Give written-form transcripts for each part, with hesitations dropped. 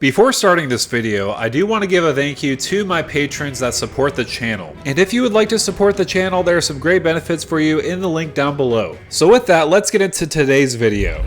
Before starting this video, I do want to give a thank you to my patrons that support the channel. And if you would like to support the channel, there are some great benefits for you in the link down below. So with that, let's get into today's video.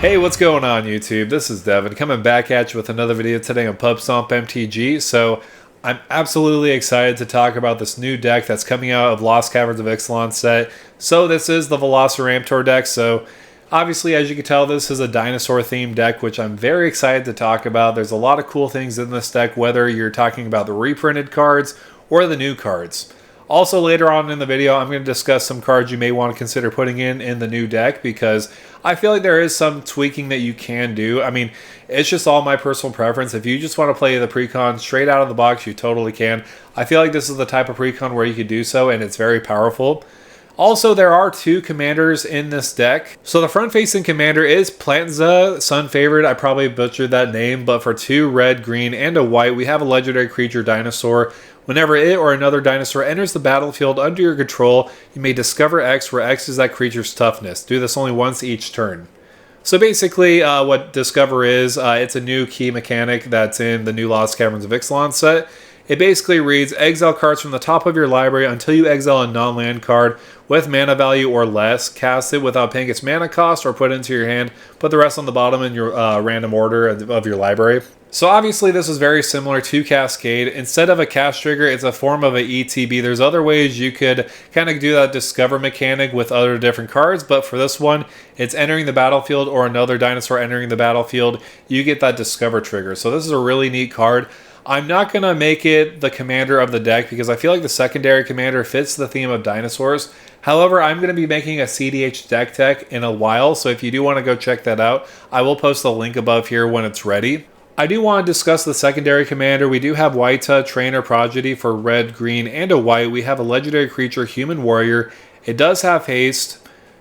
Hey, what's going on YouTube? This is Devin coming back at you with another video today on Pub Stomp MTG. So I'm absolutely excited to talk about this new deck that's coming out of Lost Caverns of Ixalan set. So this is the Veloci-ramp-tor deck. So obviously, as you can tell, this is a dinosaur themed deck, which I'm very excited to talk about. There's a lot of cool things in this deck, whether you're talking about the reprinted cards or the new cards. Also, later on in the video, I'm going to discuss some cards you may want to consider putting in the new deck, because I feel like there is some tweaking that you can do. I mean, it's just all my personal preference. If you just want to play the Precon straight out of the box, you totally can. I feel like this is the type of Precon where you could do so, and it's very powerful. Also, there are two commanders in this deck. So the front-facing commander is Plantza, Sun Favored. I probably butchered that name, but for 2 red, green, and a white, we have a legendary creature dinosaur. Whenever it or another dinosaur enters the battlefield under your control, you may discover X, where X is that creature's toughness. Do this only once each turn. So basically, what Discover is, it's a new key mechanic that's in the new Lost Caverns of Ixalan set. It basically reads, exile cards from the top of your library until you exile a non-land card with mana value or less. Cast it without paying its mana cost or put it into your hand. Put the rest on the bottom in your random order of your library. So obviously this is very similar to Cascade. Instead of a cast trigger, it's a form of an ETB. There's other ways you could kind of do that Discover mechanic with other different cards, but for this one, it's entering the battlefield or another dinosaur entering the battlefield. You get that Discover trigger. So this is a really neat card. I'm not going to make it the commander of the deck because I feel like the secondary commander fits the theme of dinosaurs. However, I'm going to be making a CDH deck tech in a while, so if you do want to go check that out, I will post the link above here when it's ready. I do want to discuss the secondary commander. We do have Waita, Trainer Prodigy for red, green, and a white. We have a legendary creature, Human Warrior. It does have haste.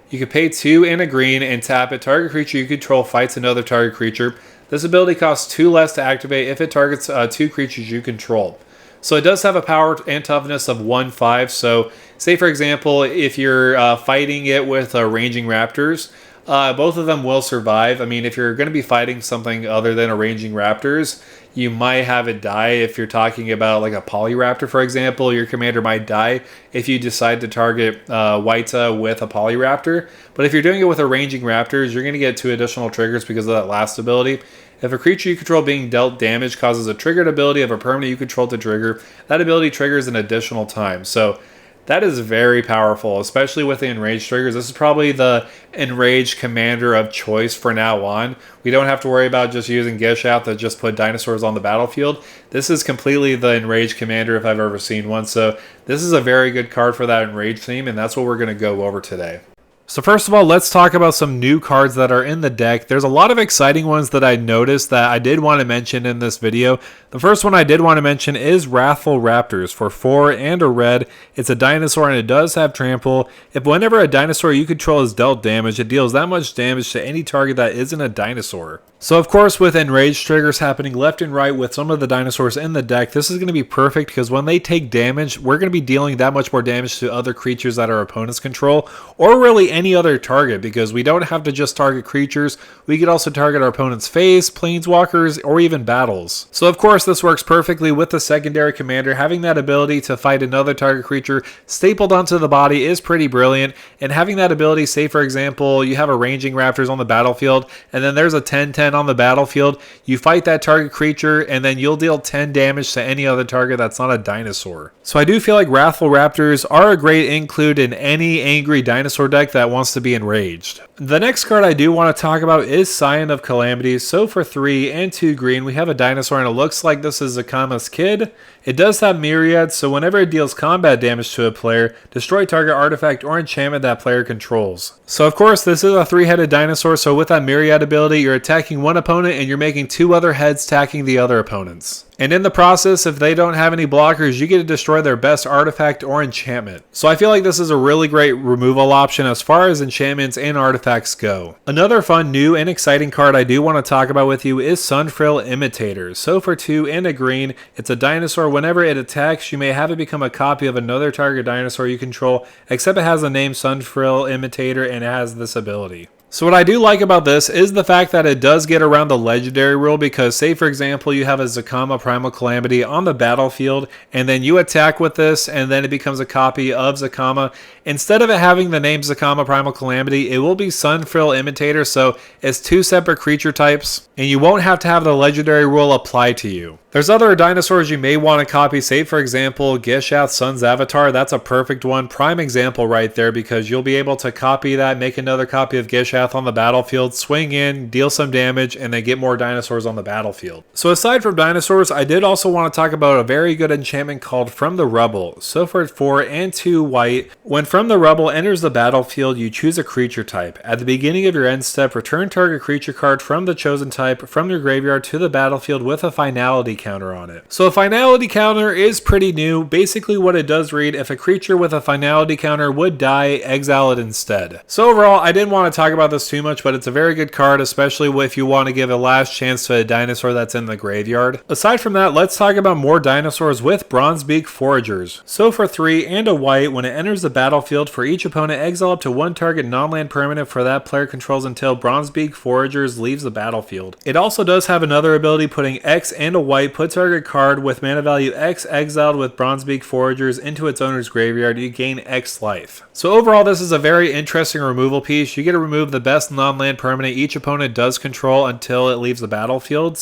You can pay 2 and a green and tap it. Target creature you control fights another target creature. This ability costs 2 less to activate if it targets 2 creatures you control. So it does have a power and toughness of 1/5. So say for example, if you're fighting it with ranging raptors, both of them will survive. I mean, if you're going to be fighting something other than ranging raptors, you might have it die. If you're talking about like a Polyraptor, for example, your commander might die if you decide to target Waita with a Polyraptor. But if you're doing it with ranging raptors, you're going to get 2 additional triggers because of that last ability. If a creature you control being dealt damage causes a triggered ability of a permanent you control to trigger, that ability triggers an additional time. So that is very powerful, especially with the Enraged triggers. This is probably the Enraged commander of choice for now on. We don't have to worry about just using Gish out to just put dinosaurs on the battlefield. This is completely the Enraged commander if I've ever seen one. So this is a very good card for that Enraged theme, and that's what we're going to go over today. So first of all, let's talk about some new cards that are in the deck. There's a lot of exciting ones that I noticed that I did want to mention in this video. The first one I did want to mention is Wrathful Raptors for 4 and a red. It's a dinosaur and it does have trample. If whenever a dinosaur you control is dealt damage, it deals that much damage to any target that isn't a dinosaur. So of course, with Enraged triggers happening left and right with some of the dinosaurs in the deck, this is going to be perfect because when they take damage, we're going to be dealing that much more damage to other creatures that our opponents control, or really any other target, because we don't have to just target creatures. We could also target our opponent's face, planeswalkers, or even battles. So of course, this works perfectly with the secondary commander. Having that ability to fight another target creature stapled onto the body is pretty brilliant, and having that ability, say for example, you have a ranging raptors on the battlefield, and then there's a 10/10 on the battlefield, you fight that target creature, and then you'll deal 10 damage to any other target that's not a dinosaur. So I do feel like Wrathful Raptors are a great include in any angry dinosaur deck that wants to be enraged. The next card I do want to talk about is Scion of Calamities. So for 3 and 2 green, we have a dinosaur, and it looks like this is Zakama's kid. It does have Myriad, so whenever it deals combat damage to a player, destroy target artifact or enchantment that player controls. So of course, this is a 3-headed dinosaur, so with that Myriad ability, you're attacking one opponent and you're making 2 other heads attacking the other opponents. And in the process, if they don't have any blockers, you get to destroy their best artifact or enchantment. So I feel like this is a really great removal option as far as enchantments and artifacts go. Another fun, new, and exciting card I do want to talk about with you is Sunfrill Imitators. So for 2 and a green, it's a dinosaur. Whenever it attacks, you may have it become a copy of another target dinosaur you control, except it has the name Sunfrill Imitator and it has this ability. So what I do like about this is the fact that it does get around the legendary rule, because say for example you have a Zacama Primal Calamity on the battlefield and then you attack with this and then it becomes a copy of Zacama. Instead of it having the name Zacama Primal Calamity, it will be Sunfrill Imitator, so it's 2 separate creature types and you won't have to have the legendary rule apply to you. There's other dinosaurs you may want to copy, say for example Gishath's Sun's Avatar. That's a perfect one, prime example right there, because you'll be able to copy that, make another copy of Gishath on the battlefield, swing in, deal some damage, and then get more dinosaurs on the battlefield. So aside from dinosaurs, I did also want to talk about a very good enchantment called From the Rubble. So for 4 and 2 white, when From the Rubble enters the battlefield, you choose a creature type. At the beginning of your end step, return target creature card from the chosen type from your graveyard to the battlefield with a finality counter on it. So a finality counter is pretty new. Basically what it does read, if a creature with a finality counter would die, exile it instead. So overall, I didn't want to talk about this too much, but it's a very good card, especially if you want to give a last chance to a dinosaur that's in the graveyard. Aside from that, let's talk about more dinosaurs with Bronzebeak Foragers. So for 3 and a white, when it enters the battlefield, for each opponent, exile up to 1 target non-land permanent for that player controls until Bronzebeak Foragers leaves the battlefield. It also does have another ability, putting X and a white, put target card with mana value X exiled with Bronzebeak Foragers into its owner's graveyard. You gain X life. So overall, this is a very interesting removal piece. You get to remove the best non-land permanent each opponent does control until it leaves the battlefield.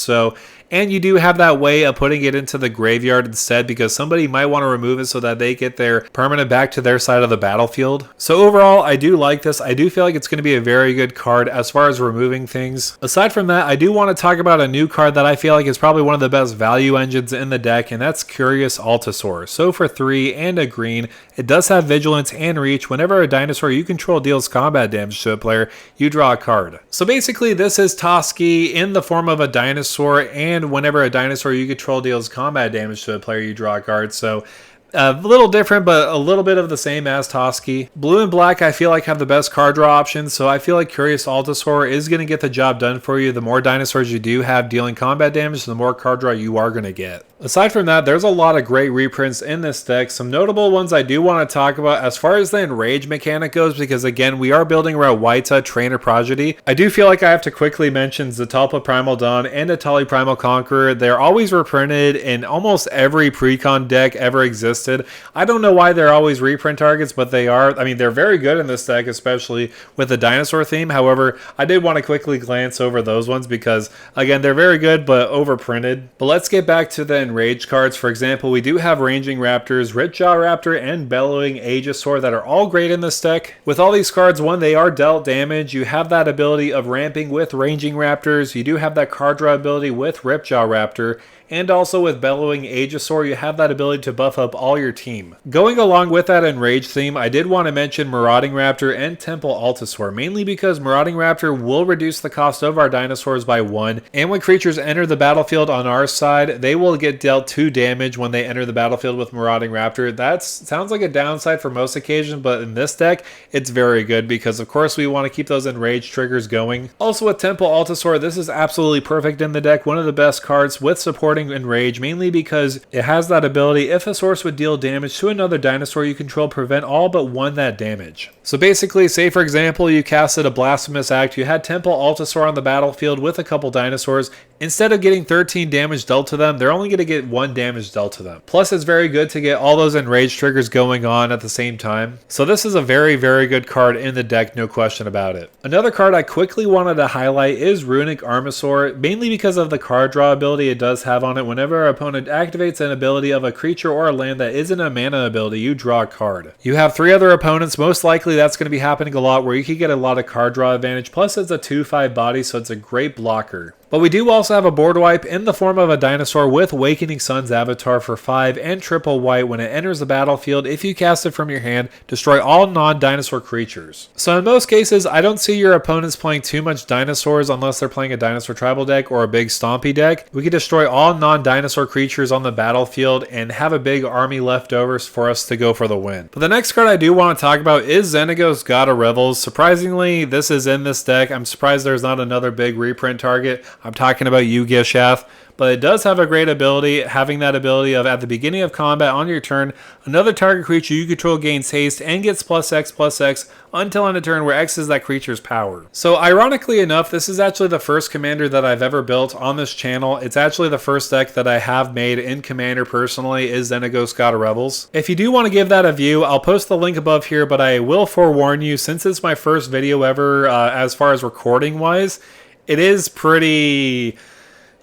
And you do have that way of putting it into the graveyard instead, because somebody might want to remove it so that they get their permanent back to their side of the battlefield. So overall, I do like this. I do feel like it's going to be a very good card as far as removing things. Aside from that, I do want to talk about a new card that I feel like is probably one of the best value engines in the deck, and that's Curious Allosaur. So for 3 and a green, it does have Vigilance and Reach. Whenever a dinosaur you control deals combat damage to a player, you draw a card. So basically, this is Toski in the form of a dinosaur, and whenever a dinosaur you control deals combat damage to a player, you draw a card. So a little different, but a little bit of the same as Toski. Blue and black, I feel like, have the best card draw options, so I feel like Curious Allosaur is going to get the job done for you. The more dinosaurs you do have dealing combat damage, the more card draw you are going to get. Aside from that, there's a lot of great reprints in this deck. Some notable ones I do want to talk about as far as the enrage mechanic goes, because again, we are building around Waita, Trainer Prodigy. I do feel like I have to quickly mention Zetalpa Primal Dawn and Atali Primal Conqueror. They're always reprinted in almost every Precon deck ever existed. I don't know why they're always reprint targets, but they are. I mean, they're very good in this deck, especially with the dinosaur theme. However, I did want to quickly glance over those ones because, again, they're very good, but overprinted. But let's get back to the enraged cards. For example, we do have Ranging Raptors, Ripjaw Raptor, and Bellowing Aegisaur that are all great in this deck. With all these cards, one, they are dealt damage. You have that ability of ramping with Ranging Raptors. You do have that card draw ability with Ripjaw Raptor. And also with Bellowing Aegisaur, you have that ability to buff up all your team. Going along with that enraged theme, I did want to mention Marauding Raptor and Temple Allosaur, mainly because Marauding Raptor will reduce the cost of our dinosaurs by 1, and when creatures enter the battlefield on our side, they will get dealt 2 damage when they enter the battlefield with Marauding Raptor. That sounds like a downside for most occasions, but in this deck, it's very good because, of course, we want to keep those enraged triggers going. Also with Temple Allosaur, this is absolutely perfect in the deck, one of the best cards with support enrage, mainly because it has that ability, if a source would deal damage to another dinosaur you control, prevent all but 1 that damage. So basically, say for example you casted a Blasphemous Act, you had Temple Allosaur on the battlefield with a couple dinosaurs. Instead of getting 13 damage dealt to them, they're only going to get 1 damage dealt to them. Plus, it's very good to get all those enraged triggers going on at the same time. So this is a very, very good card in the deck, no question about it. Another card I quickly wanted to highlight is Runic Armasaur, mainly because of the card draw ability it does have on it. Whenever our opponent activates an ability of a creature or a land that isn't a mana ability, you draw a card. You have 3 other opponents, most likely that's going to be happening a lot, where you can get a lot of card draw advantage. Plus, it's a 2/5 body, so it's a great blocker. But we do also have a board wipe in the form of a dinosaur with Awakening Sun's avatar for 5 and triple white. When it enters the battlefield, if you cast it from your hand, destroy all non-dinosaur creatures. So in most cases, I don't see your opponents playing too much dinosaurs unless they're playing a dinosaur tribal deck or a big stompy deck. We could destroy all non-dinosaur creatures on the battlefield and have a big army left over for us to go for the win. But the next card I do want to talk about is Xenagos, God of Revels. Surprisingly, this is in this deck. I'm surprised there's not another big reprint target. I'm talking about Yu-Gi-Oh! But it does have a great ability, having that ability of at the beginning of combat on your turn, another target creature you control gains haste and gets +X/+X until end of turn, where X is that creature's power. So ironically enough, this is actually the first commander that I've ever built on this channel. It's actually the first deck that I have made in Commander personally is Xenagos, God of Revels. If you do want to give that a view, I'll post the link above here, but I will forewarn you, since it's my first video ever as far as recording wise, it is pretty...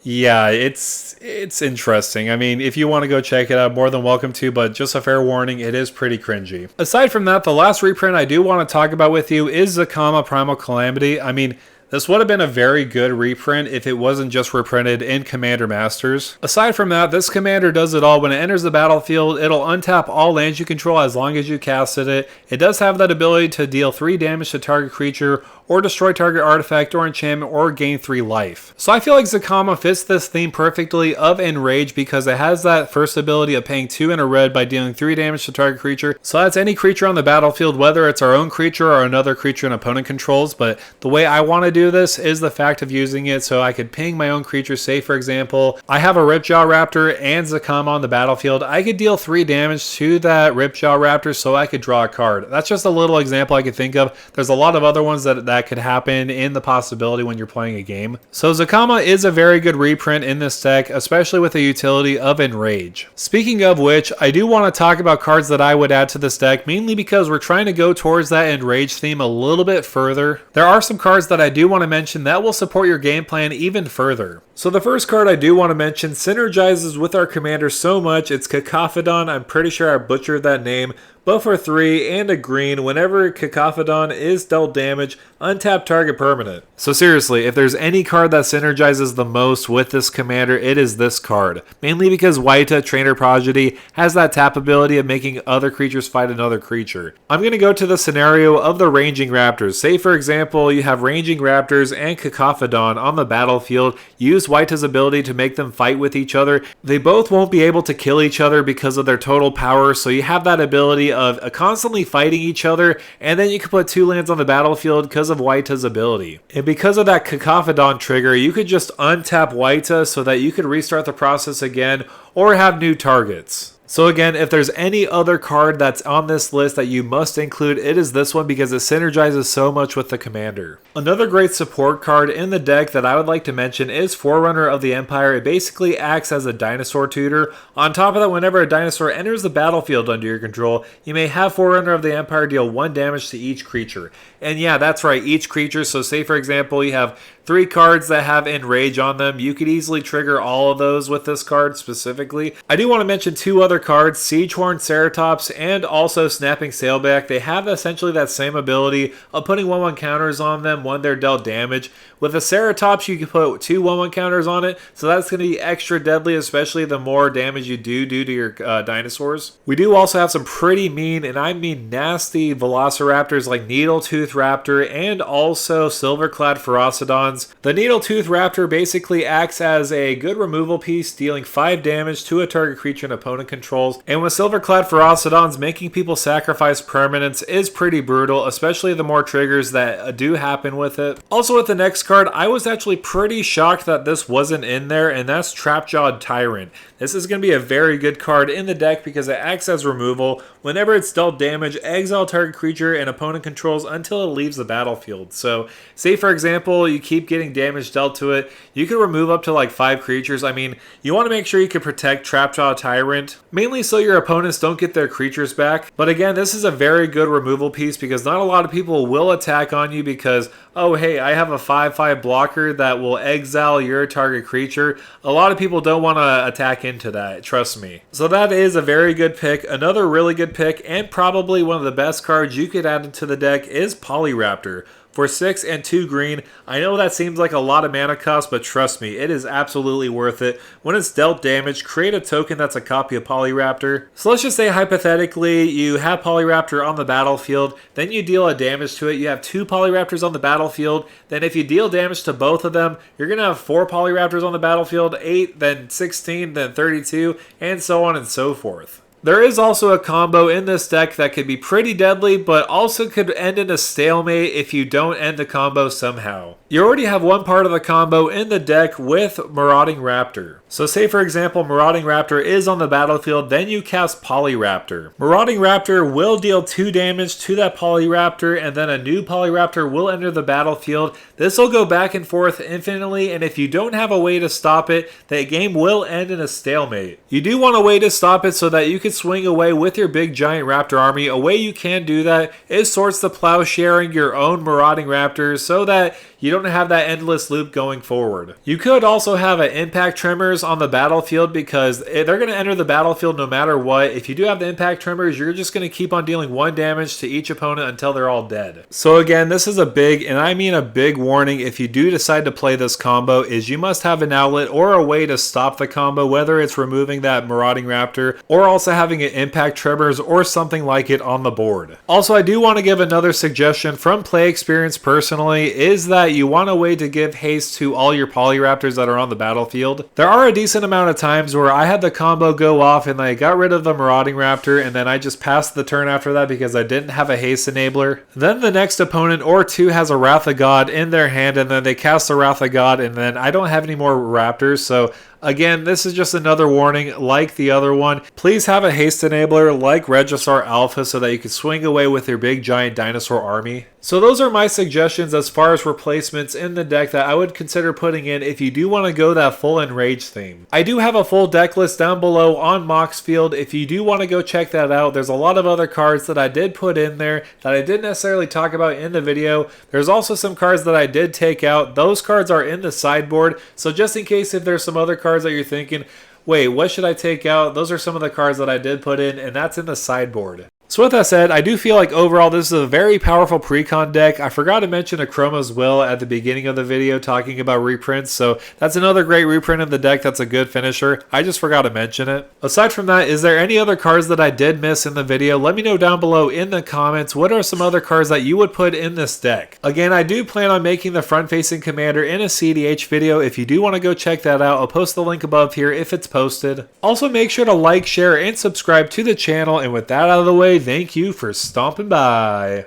yeah, it's interesting. I mean, if you want to go check it out, more than welcome to, but just a fair warning, it is pretty cringy. Aside from that, the last reprint I do want to talk about with you is Zacama Primal Calamity. I mean, this would have been a very good reprint if it wasn't just reprinted in Commander Masters. Aside from that, this commander does it all. When it enters the battlefield, it'll untap all lands you control as long as you casted it. It does have that ability to deal 3 damage to target creature, or destroy target artifact or enchantment, or gain 3 life. So I feel like Zacama fits this theme perfectly of Enrage because it has that first ability of paying 2 and a red by dealing 3 damage to target creature. So that's any creature on the battlefield, whether it's our own creature or another creature an opponent controls. But the way I want to do this is the fact of using it so I could ping my own creature. Say for example, I have a Ripjaw Raptor and Zacama on the battlefield. I could deal 3 damage to that Ripjaw Raptor so I could draw a card. That's just a little example I could think of. There's a lot of other ones that could happen in the possibility when you're playing a game. So Zacama is a very good reprint in this deck, especially with the utility of Enrage. Speaking of which, I do want to talk about cards that I would add to this deck, mainly because we're trying to go towards that Enrage theme a little bit further. There are some cards that I do want to mention that will support your game plan even further. So the first card I do want to mention synergizes with our commander so much. It's Cacophodon. I'm pretty sure I butchered that name. But for 3 and a green, whenever Cacophodon is dealt damage, untap target permanent. So seriously, if there's any card that synergizes the most with this commander, it is this card. Mainly because Waita, Trainer Prodigy, has that tap ability of making other creatures fight another creature. I'm going to go to the scenario of the Ranging Raptors. Say for example, you have Ranging Raptors and Cacophodon on the battlefield. Use Waita's ability to make them fight with each other. They both won't be able to kill each other because of their total power, so you have that ability of constantly fighting each other, and then you can put 2 lands on the battlefield because of Waita's ability. And because of that Cacophodon trigger, you could just untap Waita so that you could restart the process again or have new targets. So again, if there's any other card that's on this list that you must include, it is this one because it synergizes so much with the commander. Another great support card in the deck that I would like to mention is Forerunner of the Empire. It basically acts as a dinosaur tutor. On top of that, whenever a dinosaur enters the battlefield under your control, you may have Forerunner of the Empire deal 1 damage to each creature. And yeah, that's right, each creature. So say for example, you have 3 cards that have Enrage on them. You could easily trigger all of those with this card specifically. I do want to mention 2 other cards, Siegehorn Ceratops and also Snapping Sailback. They have essentially that same ability of putting 1/1 counters on them when they're dealt damage. With a Ceratops, you can put 2 1/1 counters on it, so that's going to be extra deadly, especially the more damage you do to your dinosaurs. We do also have some pretty mean, and I mean nasty, Velociraptors like Needletooth Raptor and also Silverclad Ferocidons. The Needletooth Raptor basically acts as a good removal piece, dealing 5 damage to a target creature an opponent controls. And with Silverclad Ferocidons, making people sacrifice permanents is pretty brutal, especially the more triggers that do happen with it. Also with the next card, I was actually pretty shocked that this wasn't in there, and that's Trapjawed Tyrant. This is going to be a very good card in the deck because it acts as removal. Whenever it's dealt damage, exile target creature and opponent controls until it leaves the battlefield. So say for example, you keep getting damage dealt to it, you can remove up to like 5 creatures. I mean, you want to make sure you can protect Trapjaw Tyrant, mainly so your opponents don't get their creatures back. But again, this is a very good removal piece because not a lot of people will attack on you because, oh hey, I have a 5/5 blocker that will exile your target creature. A lot of people don't want to attack into that, trust me. So that is a very good pick. Another really good pick, and probably one of the best cards you could add into the deck, is Polyraptor. for 6 and 2 green. I know that seems like a lot of mana cost, but trust me, it is absolutely worth it. When it's dealt damage, create a token that's a copy of Polyraptor. So let's just say hypothetically, you have Polyraptor on the battlefield, then you deal a damage to it. You have 2 Polyraptors on the battlefield, then if you deal damage to both of them, you're going to have 4 Polyraptors on the battlefield, 8, then 16, then 32, and so on and so forth. There is also a combo in this deck that could be pretty deadly, but also could end in a stalemate if you don't end the combo somehow. You already have one part of the combo in the deck with Marauding Raptor. So say for example Marauding Raptor is on the battlefield, then you cast Polyraptor. Marauding Raptor will deal 2 damage to that Polyraptor, and then a new Polyraptor will enter the battlefield. This will go back and forth infinitely, and if you don't have a way to stop it, the game will end in a stalemate. You do want a way to stop it so that you can swing away with your big giant raptor army. A way you can do that is Swords to Plowsharing your own Marauding Raptors so that you don't have that endless loop going forward. You could also have an Impact Tremors on the battlefield because they're going to enter the battlefield no matter what. If you do have the Impact Tremors, you're just going to keep on dealing 1 damage to each opponent until they're all dead. So again, this is a big, and I mean a big warning if you do decide to play this combo, is you must have an outlet or a way to stop the combo, whether it's removing that Marauding Raptor or also having an Impact Tremors or something like it on the board. Also, I do want to give another suggestion from play experience personally, is that you want a way to give haste to all your Polyraptors that are on the battlefield. There are a decent amount of times where I had the combo go off and I got rid of the Marauding Raptor, and then I just passed the turn after that because I didn't have a haste enabler. Then the next opponent or two has a Wrath of God in their hand, and then they cast the Wrath of God, and then I don't have any more Raptors. So again, this is just another warning like the other one. Please have a haste enabler like Regisar Alpha so that you can swing away with your big giant dinosaur army. So those are my suggestions as far as replacements in the deck that I would consider putting in if you do want to go that full Enrage theme. I do have a full deck list down below on Moxfield. If you do want to go check that out, there's a lot of other cards that I did put in there that I didn't necessarily talk about in the video. There's also some cards that I did take out. Those cards are in the sideboard, so just in case if there's some other cards that you're thinking, wait, what should I take out? Those are some of the cards that I did put in, and that's in the sideboard. So with that said, I do feel like overall this is a very powerful Precon deck. I forgot to mention Akroma's Will at the beginning of the video talking about reprints, so that's another great reprint of the deck that's a good finisher. I just forgot to mention it. Aside from that, is there any other cards that I did miss in the video? Let me know down below in the comments. What are some other cards that you would put in this deck? Again, I do plan on making the front-facing commander in a CDH video. If you do want to go check that out, I'll post the link above here if it's posted. Also, make sure to like, share, and subscribe to the channel, and with that out of the way, thank you for stomping by.